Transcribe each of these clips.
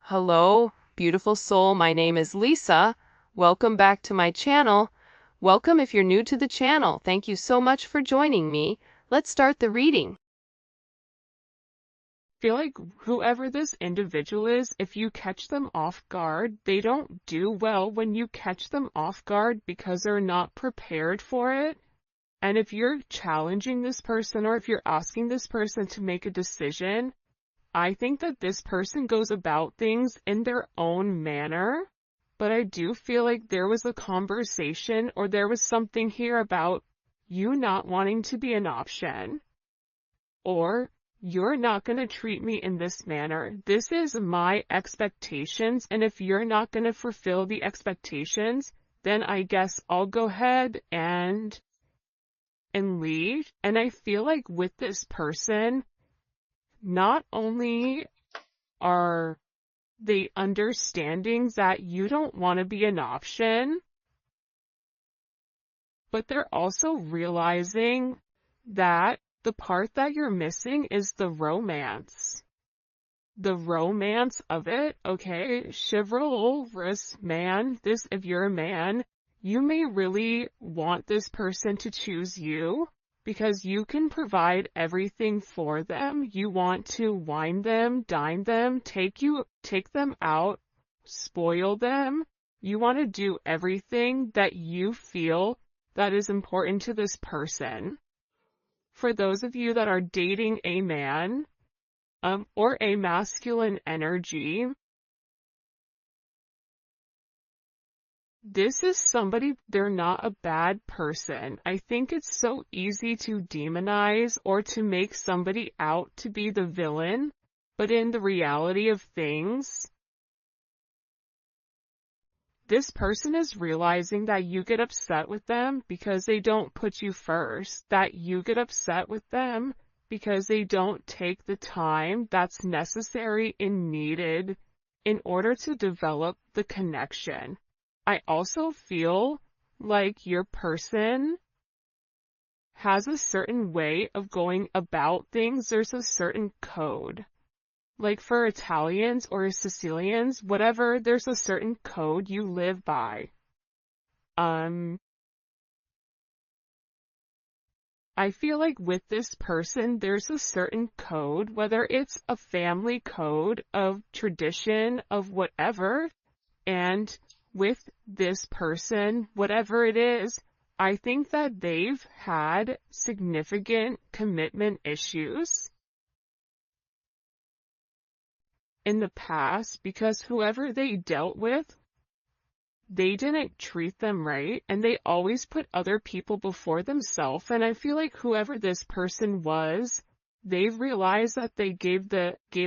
Hello, beautiful soul. My name is Lisa. Welcome back to my channel. Welcome if you're new to the channel. Thank you so much for joining me. Let's start the reading. Feel like whoever this individual is, if you catch them off guard, they don't do well when you catch them off guard because they're not prepared for it. And if you're challenging this person or if you're asking this person to make a decision, I think that this person goes about things in their own manner. But I do feel like there was a conversation or there was something here about you not wanting to be an option, or you're not going to treat me in this manner. This is my expectations, and if you're not going to fulfill the expectations, then I guess I'll go ahead and leave. And I feel like with this person, not only are they understanding that you don't want to be an option, but they're also realizing that the part that you're missing is the romance. The romance of it, okay? Chivalrous man, if you're a man, you may really want this person to choose you because you can provide everything for them. You want to wine them, dine them, take them out, spoil them. You want to do everything that you feel that is important to this person. For those of you that are dating a man, or a masculine energy, this is somebody, they're not a bad person. I think it's so easy to demonize or to make somebody out to be the villain, but in the reality of things, this person is realizing that you get upset with them because they don't put you first, that you get upset with them because they don't take the time that's necessary and needed in order to develop the connection. I also feel like your person has a certain way of going about things. There's a certain code. Like for Italians or Sicilians, whatever, there's a certain code you live by. I feel like with this person, there's a certain code, whether it's a family code of tradition of whatever, and with this person, whatever it is, I think that they've had significant commitment issues in the past because whoever they dealt with, they didn't treat them right, and they always put other people before themselves. And I feel like whoever this person was, they've realized that they gave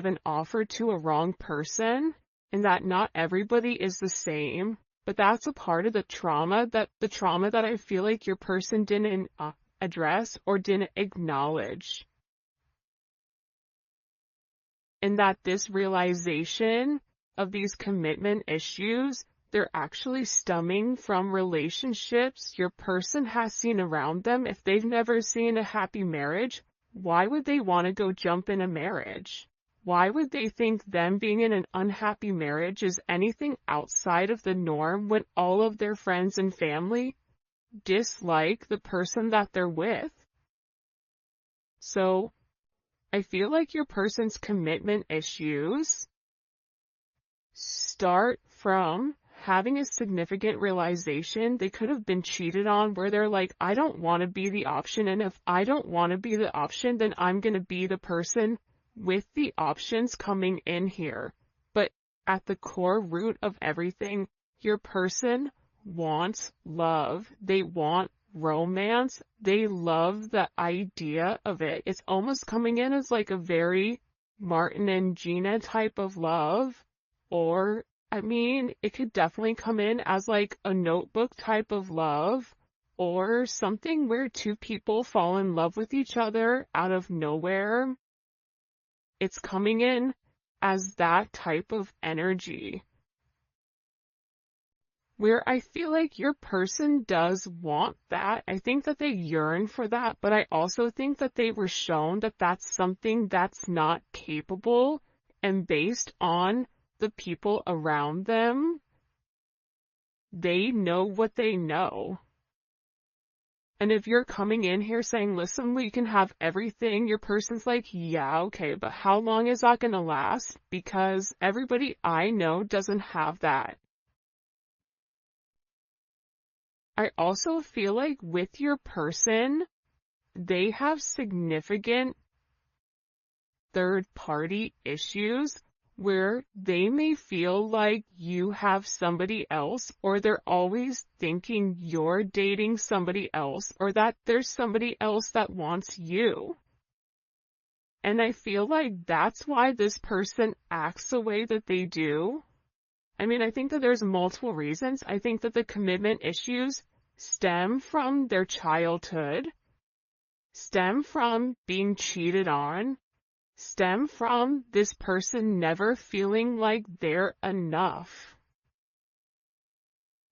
an offer to a wrong person, and that not everybody is the same. But that's a part of the trauma that I feel like your person didn't address or didn't acknowledge. And that this realization of these commitment issues, they're actually stemming from relationships your person has seen around them. If they've never seen a happy marriage, why would they want to go jump in a marriage? Why would they think them being in an unhappy marriage is anything outside of the norm when all of their friends and family dislike the person that they're with? So I feel like your person's commitment issues start from having a significant realization they could have been cheated on, where they're like, I don't want to be the option, and if I don't want to be the option, then I'm going to be the person with the options coming in here. But at the core root of everything, your person wants love. They want romance. They love the idea of it. It's almost coming in as like a very Martin and Gina type of love, or I mean, it could definitely come in as like a Notebook type of love, or something where two people fall in love with each other out of nowhere. It's coming in as that type of energy, where I feel like your person does want that. I think that they yearn for that, but I also think that they were shown that that's something that's not capable, and based on the people around them, they know what they know. And if you're coming in here saying, listen, we can have everything, your person's like, yeah, okay, but how long is that going to last? Because everybody I know doesn't have that. I also feel like with your person, they have significant third-party issues where they may feel like you have somebody else, or they're always thinking you're dating somebody else, or that there's somebody else that wants you. And I feel like that's why this person acts the way that they do. I mean, I think that there's multiple reasons. I think that the commitment issues stem from their childhood, stem from being cheated on, stem from this person never feeling like they're enough.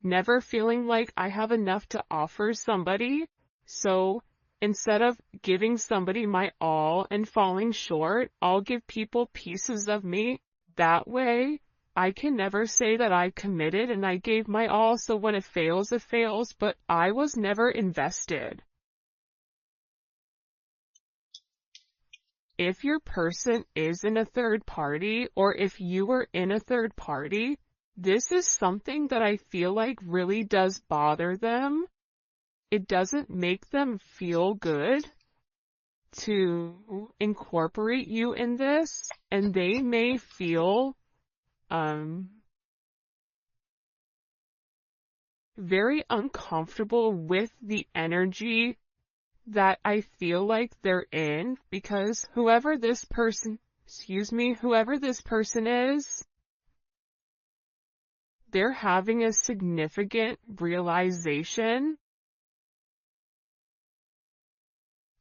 Never feeling like I have enough to offer somebody, so instead of giving somebody my all and falling short, I'll give people pieces of me. That way, I can never say that I committed and I gave my all, so when it fails, but I was never invested. If your person is in a third party, or if you were in a third party, this is something that I feel like really does bother them. It doesn't make them feel good to incorporate you in this, and they may feel very uncomfortable with the energy that I feel like they're in, because whoever this person is, they're having a significant realization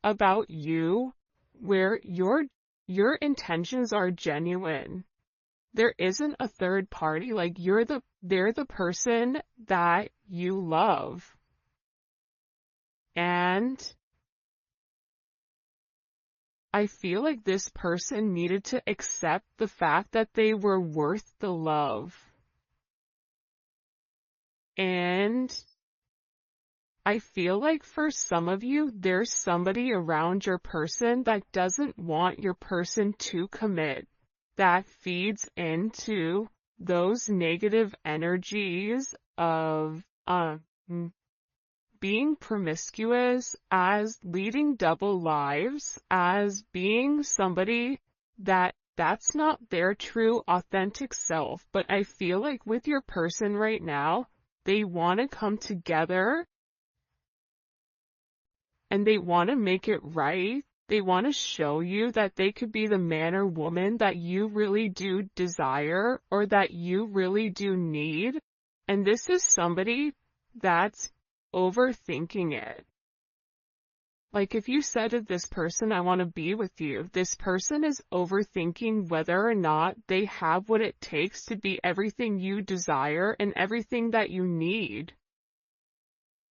about you where your intentions are genuine. There isn't a third party, like they're the person that you love. And I feel like this person needed to accept the fact that they were worth the love. And I feel like for some of you, there's somebody around your person that doesn't want your person to commit, that feeds into those negative energies of being promiscuous, as leading double lives, as being somebody that's not their true authentic self. But I feel like with your person right now, they want to come together and they want to make it right. They want to show you that they could be the man or woman that you really do desire, or that you really do need. And this is somebody that's overthinking it. Like if you said to this person, I want to be with you, this person is overthinking whether or not they have what it takes to be everything you desire and everything that you need.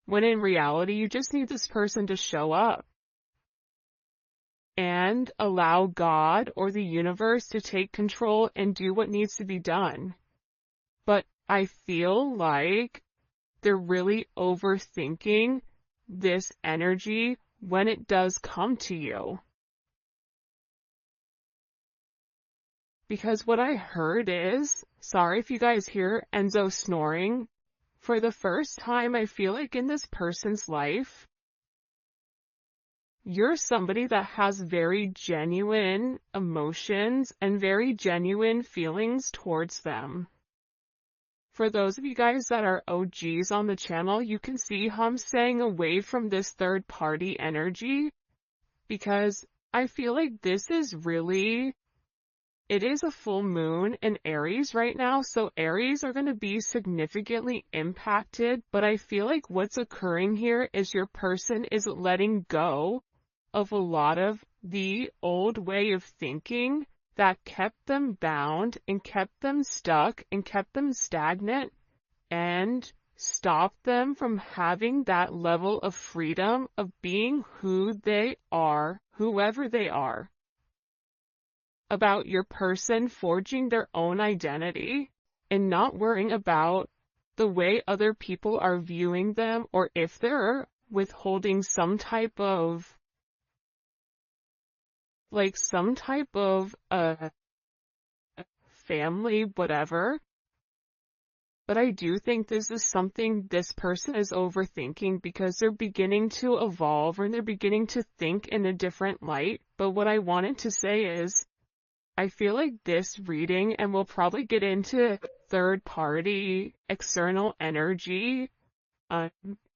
When in reality, you just need this person to show up and allow God or the universe to take control and do what needs to be done. But I feel like they're really overthinking this energy when it does come to you. Because what I heard is, sorry if you guys hear Enzo snoring, for the first time I feel like in this person's life, you're somebody that has very genuine emotions and very genuine feelings towards them. For those of you guys that are OGs on the channel, you can see how I'm staying away from this third party energy, because I feel like this is really, it is a full moon in Aries right now, so Aries are going to be significantly impacted, but I feel like what's occurring here is your person is letting go of a lot of the old way of thinking that kept them bound and kept them stuck and kept them stagnant and stopped them from having that level of freedom of being who they are, whoever they are. about your person forging their own identity and not worrying about the way other people are viewing them, or if they're withholding some type of family, whatever. But I do think this is something this person is overthinking because they're beginning to evolve and they're beginning to think in a different light. But what I wanted to say is, I feel like this reading, and we'll probably get into third party external energy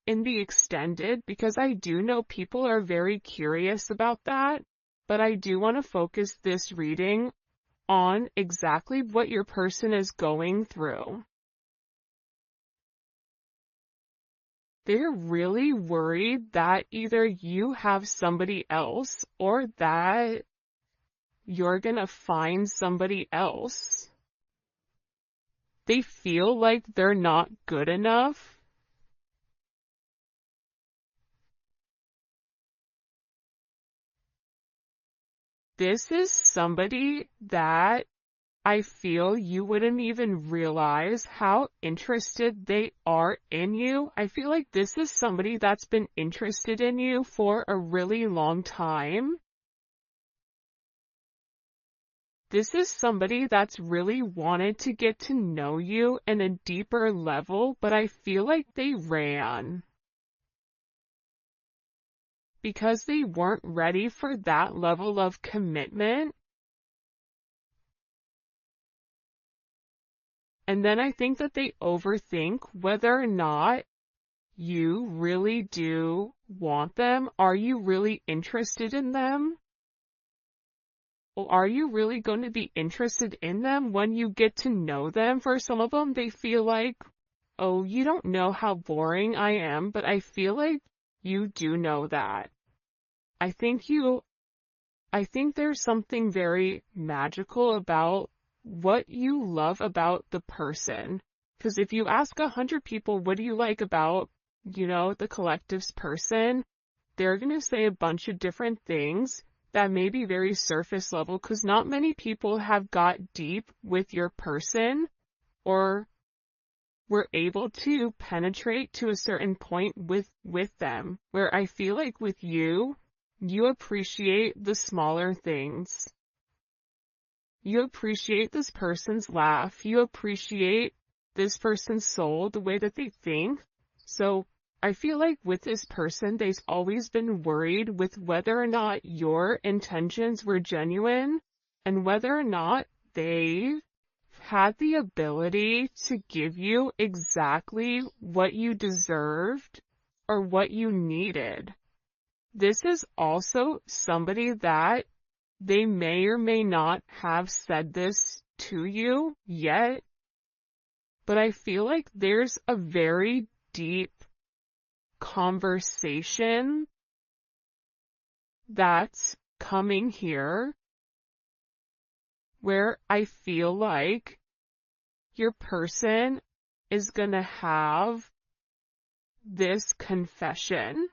in the extended, because I do know people are very curious about that. But I do want to focus this reading on exactly what your person is going through. They're really worried that either you have somebody else or that you're gonna find somebody else. They feel like they're not good enough. This is somebody that I feel you wouldn't even realize how interested they are in you. I feel like this is somebody that's been interested in you for a really long time. This is somebody that's really wanted to get to know you in a deeper level, but I feel like they ran because they weren't ready for that level of commitment. And then I think that they overthink whether or not you really do want them. Are you really interested in them? Or are you really going to be interested in them when you get to know them? For some of them, they feel like, oh, you don't know how boring I am, but I feel like you do know that. I think there's something very magical about what you love about the person. Because if you ask 100 people, what do you like about, the collective's person, they're going to say a bunch of different things that may be very surface level, because not many people have got deep with your person or were able to penetrate to a certain point with them, where I feel like with you, you appreciate the smaller things. You appreciate this person's laugh. You appreciate this person's soul, the way that they think. So I feel like with this person, they've always been worried with whether or not your intentions were genuine and whether or not they had the ability to give you exactly what you deserved or what you needed. This is also somebody that they may or may not have said this to you yet, but I feel like there's a very deep conversation that's coming here where I feel like your person is gonna have this confession.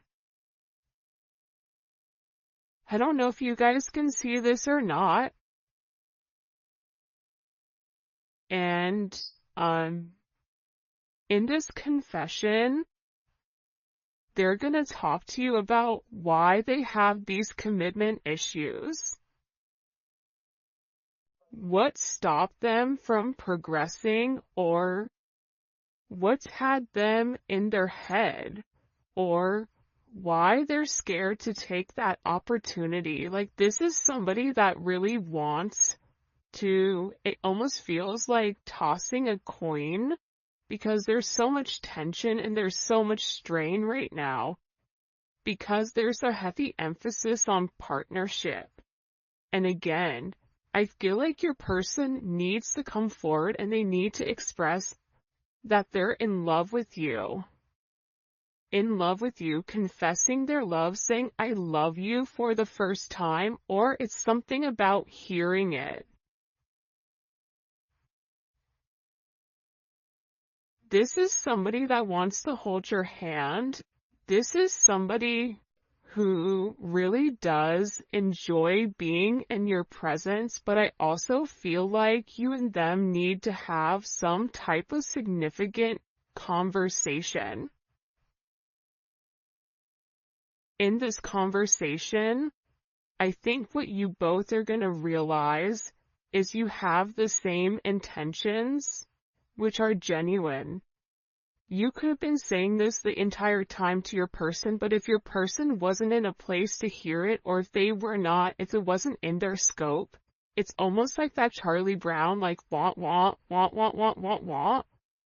I don't know if you guys can see this or not. And in this confession, they're going to talk to you about why they have these commitment issues. What stopped them from progressing, or what's had them in their head, or why they're scared to take that opportunity. Like, this is somebody that really wants to, it almost feels like tossing a coin, because there's so much tension and there's so much strain right now, because there's a heavy emphasis on partnership. And again, I feel like your person needs to come forward and they need to express that they're in love with you. In love with you, confessing their love, saying, I love you for the first time, or it's something about hearing it. This is somebody that wants to hold your hand. This is somebody who really does enjoy being in your presence, but I also feel like you and them need to have some type of significant conversation. In this conversation, I think what you both are going to realize is you have the same intentions, which are genuine. You could have been saying this the entire time to your person, but if your person wasn't in a place to hear it, or if it wasn't in their scope, it's almost like that Charlie Brown, like, want, want.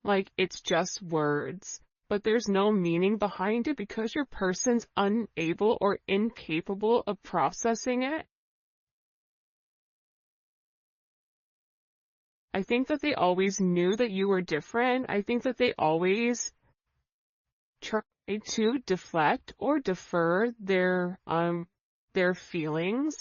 Like, it's just words. But there's no meaning behind it because your person's unable or incapable of processing it. I think that they always knew that you were different. I think that they always tried to deflect or defer their feelings.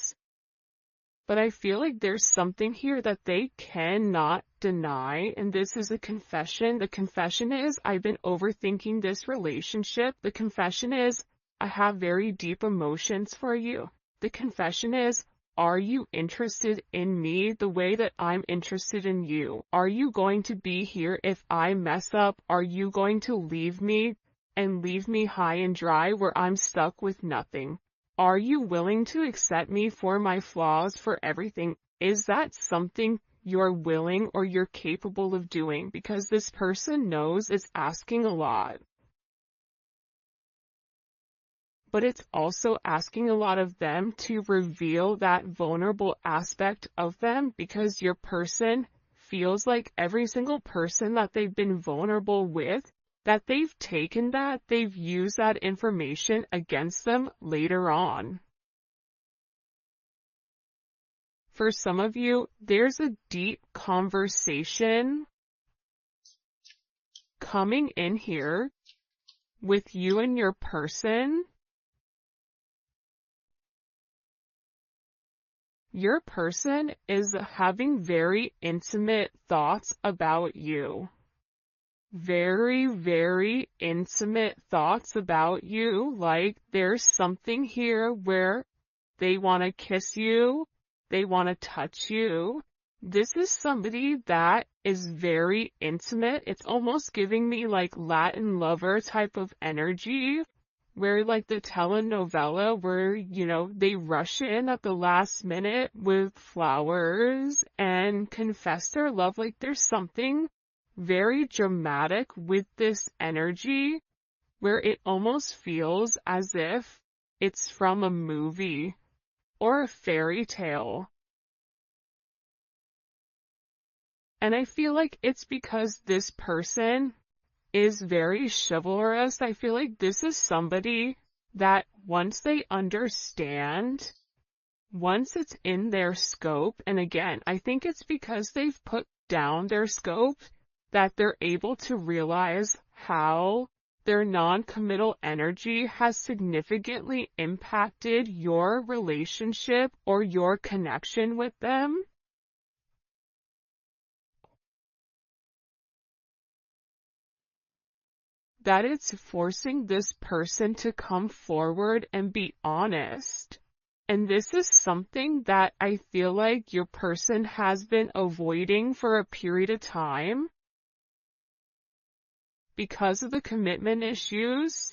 But I feel like there's something here that they cannot deny, and this is a confession. The confession is, I've been overthinking this relationship. The confession is, I have very deep emotions for you. The confession is, are you interested in me the way that I'm interested in you? Are you going to be here if I mess up? Are you going to leave me and leave me high and dry where I'm stuck with nothing? Are you willing to accept me for my flaws, for everything? Is that something you're willing or you're capable of doing? Because this person knows it's asking a lot. But it's also asking a lot of them to reveal that vulnerable aspect of them, because your person feels like every single person that they've been vulnerable with, that they've taken that, they've used that information against them later on. For some of you, there's a deep conversation coming in here with you and your person. Your person is having very intimate thoughts about you. Very, very intimate thoughts about you. Like, there's something here where they want to kiss you, they want to touch you. This is somebody that is very intimate. It's almost giving me like Latin lover type of energy, where like the telenovela where, they rush in at the last minute with flowers and confess their love. Like, there's something very dramatic with this energy where it almost feels as if it's from a movie or a fairy tale. And I feel like it's because this person is very chivalrous. I feel like this is somebody that once they understand, once it's in their scope, and again, I think it's because they've put down their scope, that they're able to realize how their non-committal energy has significantly impacted your relationship or your connection with them. That it's forcing this person to come forward and be honest. And this is something that I feel like your person has been avoiding for a period of time because of the commitment issues.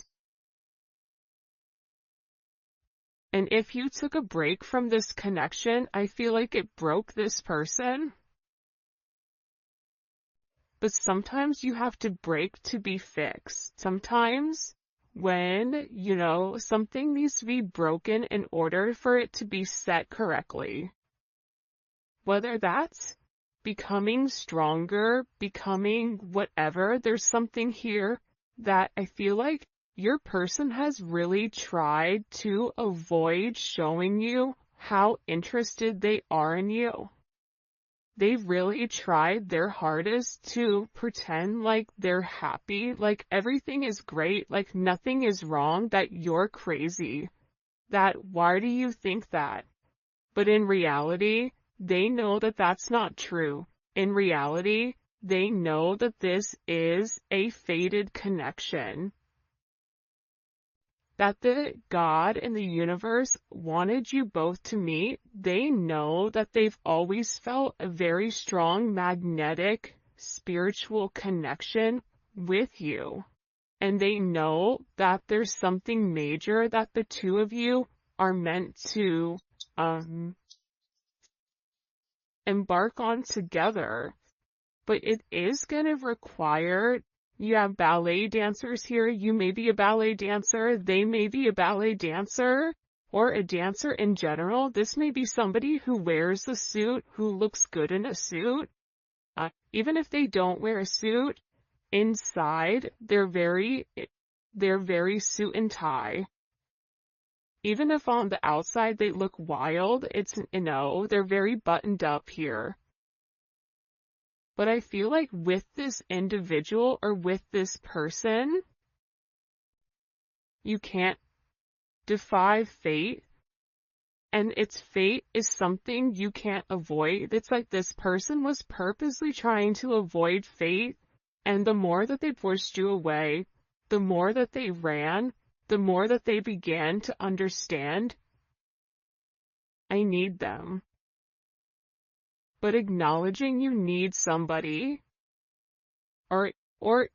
And if you took a break from this connection, I feel like it broke this person. But sometimes you have to break to be fixed. Sometimes when, something needs to be broken in order for it to be set correctly. Whether that's becoming stronger, becoming whatever, there's something here that I feel like your person has really tried to avoid showing you how interested they are in you. They've really tried their hardest to pretend like they're happy, like everything is great, like nothing is wrong, that you're crazy. That why do you think that? But in reality, they know that that's not true. In reality, they know that this is a fated connection. that the God and the universe wanted you both to meet. They know that they've always felt a very strong magnetic spiritual connection with you. And they know that there's something major that the two of you are meant to embark on together. But it is going to require, you have ballet dancers here, you may be a ballet dancer, they may be a ballet dancer, or a dancer in general. This may be somebody who wears a suit, who looks good in a suit. Even if they don't wear a suit, inside, they're very suit and tie. Even if on the outside they look wild, they're very buttoned up here. But I feel like with this individual or with this person, you can't defy fate. And its fate is something you can't avoid. It's like this person was purposely trying to avoid fate. And the more that they pushed you away, the more that they ran, the more that they began to understand, I need them. But acknowledging you need somebody, or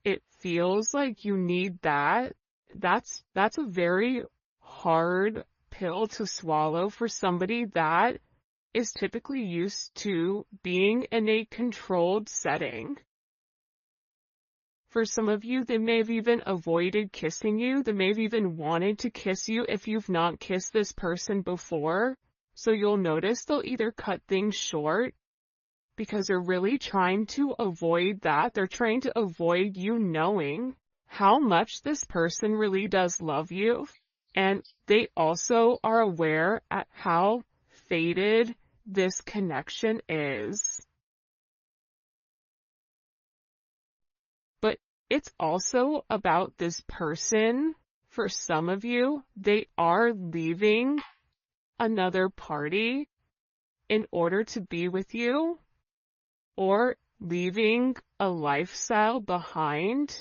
it feels like you need that's a very hard pill to swallow for somebody that is typically used to being in a controlled setting. For some of you, they may have even avoided kissing you. They may have even wanted to kiss you if you've not kissed this person before. So you'll notice they'll either cut things short because they're really trying to avoid that. They're trying to avoid you knowing how much this person really does love you. And they also are aware at how fated this connection is. But it's also about this person. For some of you, they are leaving another party in order to be with you, or leaving a lifestyle behind,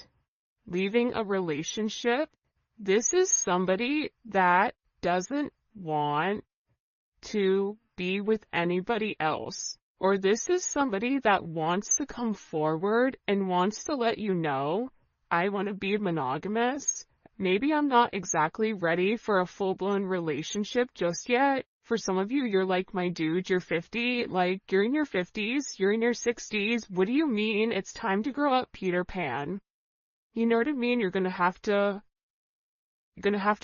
leaving a relationship. This is somebody that doesn't want to be with anybody else. Or this is somebody that wants to come forward and wants to let you know, I want to be monogamous. Maybe I'm not exactly ready for a full-blown relationship just yet. For some of you, you're like, my dude, you're 50, like, you're in your 50s, you're in your 60s. What do you mean? It's time to grow up, Peter Pan. You know what I mean? You're gonna have to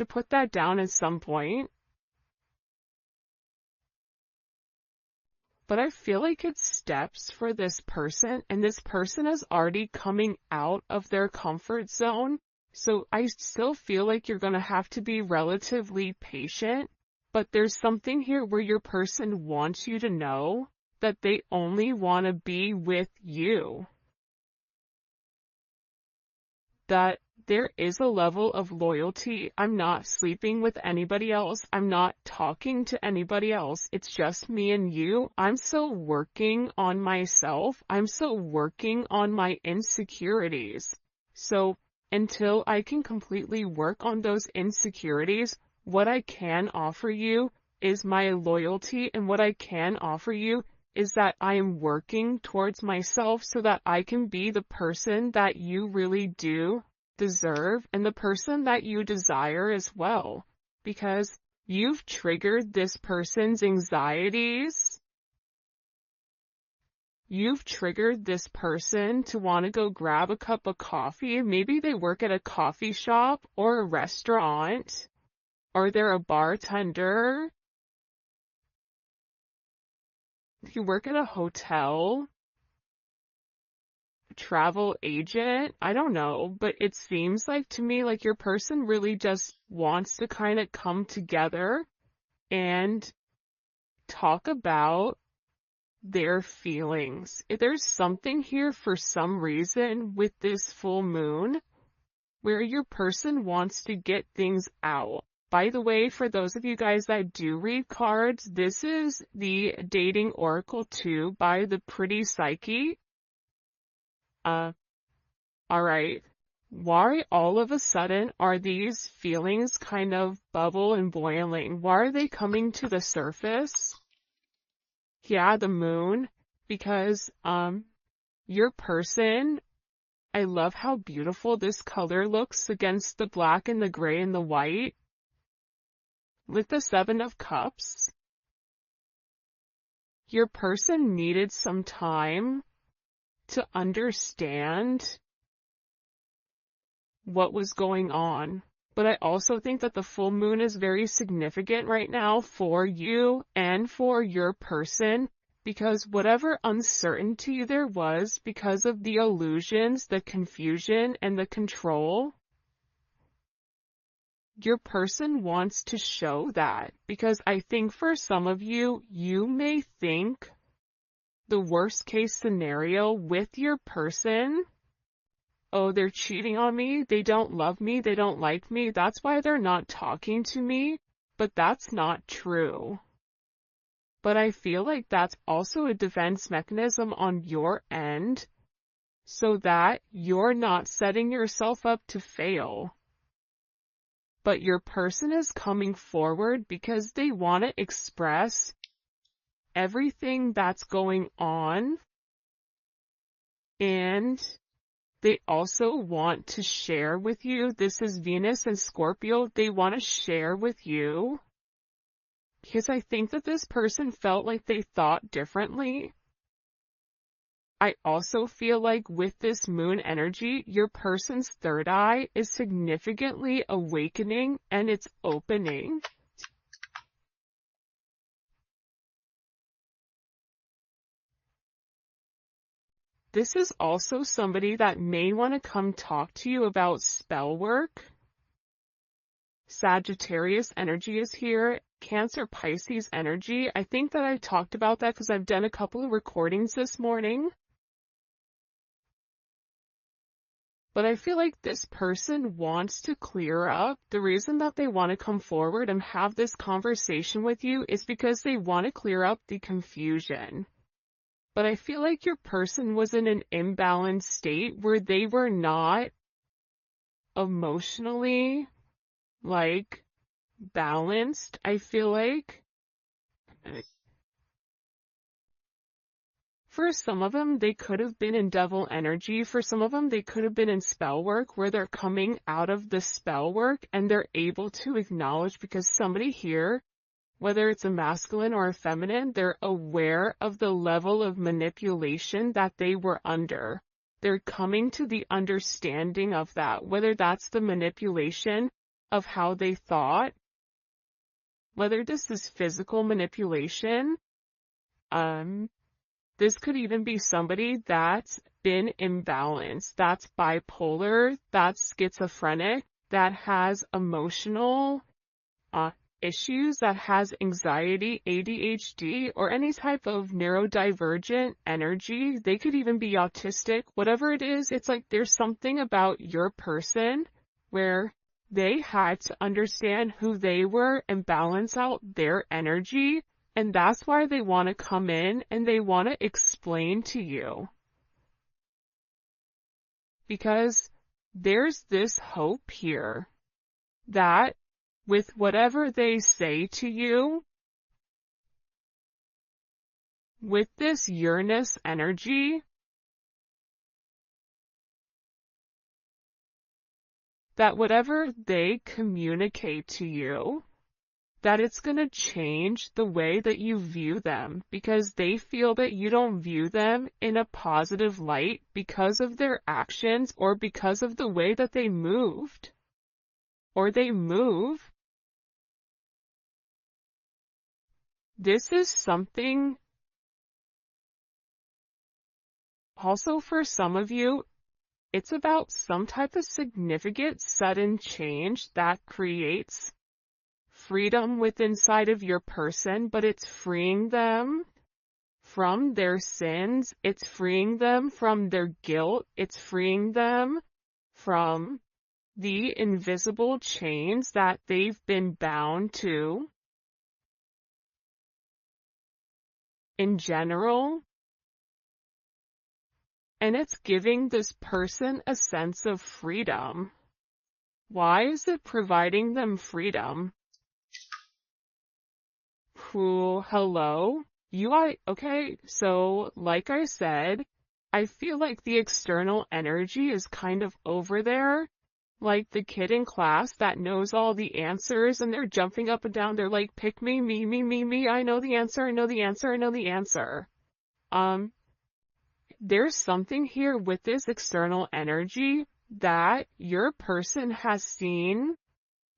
put that down at some point. But I feel like it's steps for this person, and this person is already coming out of their comfort zone. So I still feel like you're gonna have to be relatively patient. But there's something here where your person wants you to know that they only want to be with you. That there is a level of loyalty. I'm not sleeping with anybody else. I'm not talking to anybody else. It's just me and you. I'm still working on myself. I'm still working on my insecurities. So until I can completely work on those insecurities, what I can offer you is my loyalty, and what I can offer you is that I am working towards myself so that I can be the person that you really do deserve and the person that you desire as well. Because you've triggered this person's anxieties. You've triggered this person to want to go grab a cup of coffee. Maybe they work at a coffee shop or a restaurant. Or they're a bartender. You work at a hotel. Travel agent. I don't know, but it seems like to me like your person really just wants to kind of come together and talk about their feelings. If there's something here for some reason with this full moon where your person wants to get things out. By the way, for those of you guys that do read cards, this is the Dating Oracle 2 by the Pretty Psyche. Alright. Why all of a sudden are these feelings kind of bubble and boiling? Why are they coming to the surface? Yeah, the moon, because your person, I love how beautiful this color looks against the black and the gray and the white. With the Seven of Cups, your person needed some time to understand what was going on. But I also think that the full moon is very significant right now for you and for your person, because whatever uncertainty there was because of the illusions, the confusion, and the control, your person wants to show that. Because I think for some of you, you may think the worst case scenario with your person, oh, they're cheating on me, they don't love me, they don't like me, that's why they're not talking to me. But that's not true. But I feel like that's also a defense mechanism on your end, so that you're not setting yourself up to fail. But your person is coming forward because they want to express everything that's going on, and they also want to share with you. This is Venus and Scorpio. They want to share with you because I think that this person felt like they thought differently. I also feel like with this moon energy, your person's third eye is significantly awakening and it's opening. This is also somebody that may want to come talk to you about spell work. Sagittarius energy is here. Cancer, Pisces energy. I think that I talked about that because I've done a couple of recordings this morning. But I feel like this person wants to clear up. The reason that they want to come forward and have this conversation with you is because they want to clear up the confusion. But I feel like your person was in an imbalanced state where they were not emotionally, balanced, I feel like. For some of them, they could have been in devil energy. For some of them, they could have been in spell work where they're coming out of the spell work and they're able to acknowledge, because somebody here, whether it's a masculine or a feminine, they're aware of the level of manipulation that they were under. They're coming to the understanding of that, whether that's the manipulation of how they thought, whether this is physical manipulation. This could even be somebody that's been imbalanced, that's bipolar, that's schizophrenic, that has emotional issues, that has anxiety, ADHD, or any type of neurodivergent energy. They could even be autistic. Whatever it is, it's like there's something about your person where they had to understand who they were and balance out their energy. And that's why they want to come in and they want to explain to you. Because there's this hope here that with whatever they say to you, with this Uranus energy, that whatever they communicate to you, that it's going to change the way that you view them, because they feel that you don't view them in a positive light because of their actions or because of the way that they moved or they move. This is something also for some of you, it's about some type of significant sudden change that creates freedom within inside of your person, but it's freeing them from their sins, it's freeing them from their guilt, it's freeing them from the invisible chains that they've been bound to. In general, and it's giving this person a sense of freedom. Why is it providing them freedom? Cool. Hello? Okay, so like I said, I feel like the external energy is kind of over there, like the kid in class that knows all the answers and they're jumping up and down. They're like, pick me, me, I know the answer, I know the answer, I know the answer. There's something here with this external energy that your person has seen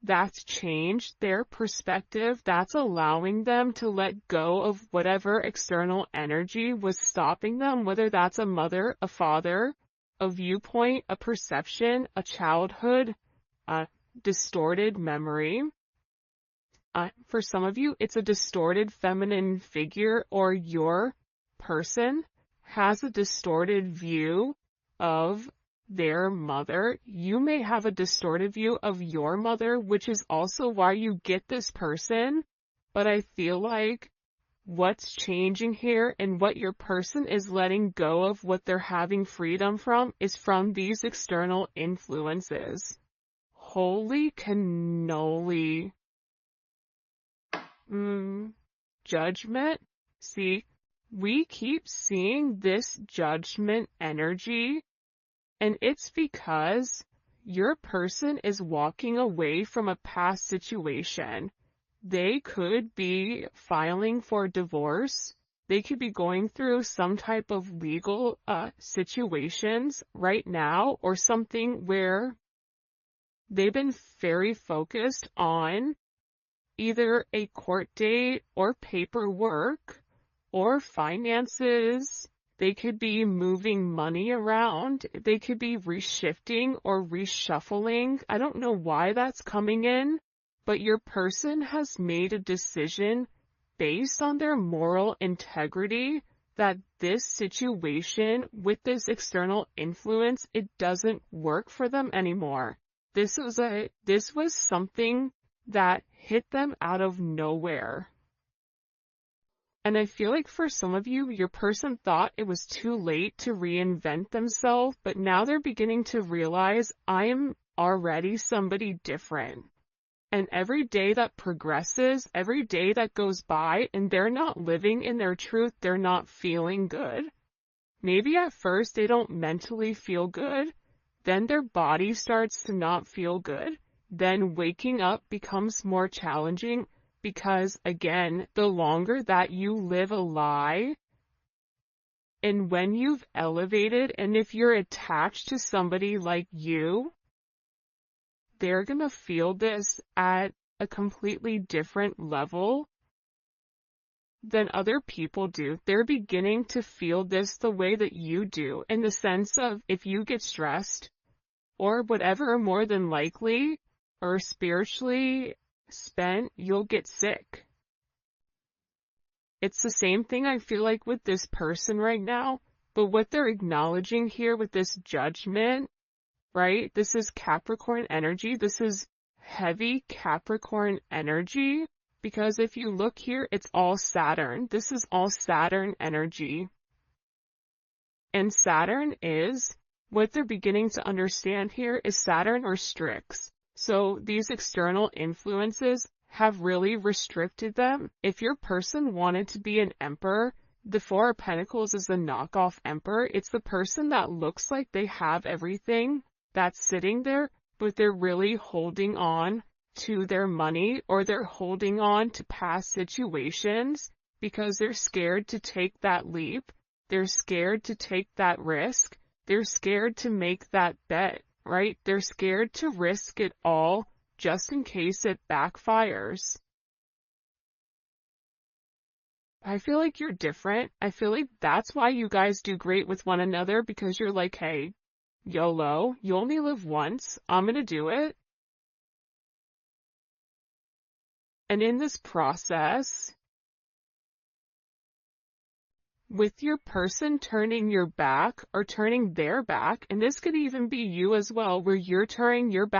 that's changed their perspective, that's allowing them to let go of whatever external energy was stopping them, whether that's a mother, a father, a viewpoint, a perception, a childhood, a distorted memory. For some of you, it's a distorted feminine figure, or your person has a distorted view of their mother. You may have a distorted view of your mother, which is also why you get this person. But I feel like what's changing here and what your person is letting go of, what they're having freedom from, is from these external influences. Holy cannoli. Judgment. See, we keep seeing this judgment energy, and it's because your person is walking away from a past situation. They could be filing for divorce. They could be going through some type of legal situations right now, or something where they've been very focused on either a court date or paperwork or finances. They could be moving money around. They could be reshifting or reshuffling. I don't know why that's coming in, but your person has made a decision based on their moral integrity that this situation with this external influence, it doesn't work for them anymore. This was something that hit them out of nowhere. And I feel like for some of you, your person thought it was too late to reinvent themselves, but now they're beginning to realize, I am already somebody different. And every day that progresses, every day that goes by, and they're not living in their truth, they're not feeling good. Maybe at first they don't mentally feel good, then their body starts to not feel good. Then waking up becomes more challenging because, again, the longer that you live a lie, and when you've elevated, and if you're attached to somebody like you, they're gonna feel this at a completely different level than other people do. They're beginning to feel this the way that you do, in the sense of if you get stressed or whatever, more than likely, or spiritually spent, you'll get sick. It's the same thing I feel like with this person right now, but what they're acknowledging here with this judgment, right? This is Capricorn energy. This is heavy Capricorn energy, because if you look here, it's all Saturn. This is all Saturn energy. And Saturn is, what they're beginning to understand here is Saturn restricts. So these external influences have really restricted them. If your person wanted to be an emperor, the Four of Pentacles is the knockoff emperor. It's the person that looks like they have everything that's sitting there, but they're really holding on to their money, or they're holding on to past situations because they're scared to take that leap. They're scared to take that risk. They're scared to make that bet, right? They're scared to risk it all just in case it backfires. I feel like you're different. I feel like that's why you guys do great with one another, because you're like, hey, YOLO, you only live once. I'm gonna do it. And in this process, with your person turning your back or turning their back, and this could even be you as well, where you're turning your back